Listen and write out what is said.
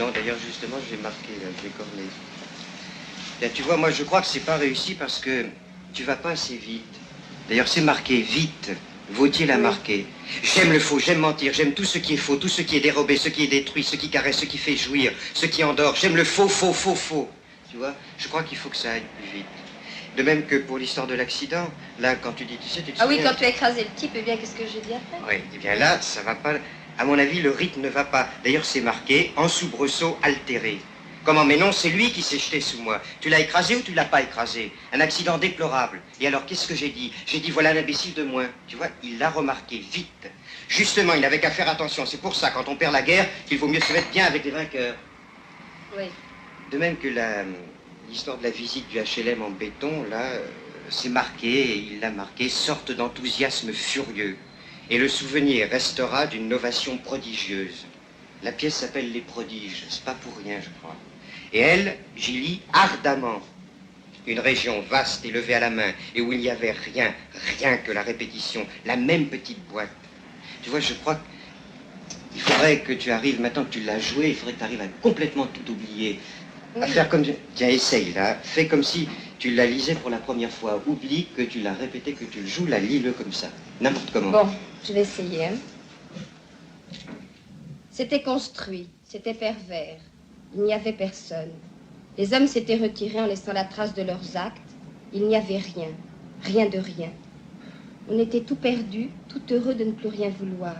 Non, d'ailleurs, justement, j'ai marqué, je l'ai corné. Bien, tu vois, moi, je crois que c'est pas réussi parce que tu vas pas assez vite. D'ailleurs, c'est marqué vite. Vautier l'a marqué. J'aime le faux, j'aime mentir, j'aime tout ce qui est faux, tout ce qui est dérobé, ce qui est détruit, ce qui caresse, ce qui fait jouir, ce qui endort. J'aime le faux, faux, faux, faux. Tu vois, je crois qu'il faut que ça aille plus vite. De même que pour l'histoire de l'accident, là, quand tu dis, tu sais, tu te Ah oui, souviens... quand tu as écrasé le type, eh bien, qu'est-ce que j'ai dit après? Oui, eh bien là, ça va pas... À mon avis, le rythme ne va pas. D'ailleurs, c'est marqué en soubresaut altéré. Comment? Mais non, c'est lui qui s'est jeté sous moi. Tu l'as écrasé ou tu l'as pas écrasé? Un accident déplorable. Et alors, qu'est-ce que j'ai dit? J'ai dit, voilà l'imbécile de moins. Tu vois, il l'a remarqué vite. Justement, il n'avait qu'à faire attention. C'est pour ça, quand on perd la guerre, qu'il vaut mieux se mettre bien avec les vainqueurs. Oui. De même que l'histoire de la visite du HLM en béton, là, c'est marqué, et il l'a marqué, sorte d'enthousiasme furieux. Et le souvenir restera d'une novation prodigieuse. La pièce s'appelle Les Prodiges, c'est pas pour rien, je crois. Et elle, j'y lis ardemment. Une région vaste et levée à la main, et où il n'y avait rien, rien que la répétition, la même petite boîte. Tu vois, je crois qu'il faudrait que tu arrives, maintenant que tu l'as joué, il faudrait que tu arrives à complètement tout oublier. Oui. À faire comme... Tiens, essaye, là. Fais comme si tu la lisais pour la première fois. Oublie que tu l'as répété, que tu le joues, là, lis-le comme ça. N'importe comment. Bon, je vais essayer, hein. C'était construit, c'était pervers. Il n'y avait personne. Les hommes s'étaient retirés en laissant la trace de leurs actes. Il n'y avait rien, rien de rien. On était tout perdus, tout heureux de ne plus rien vouloir.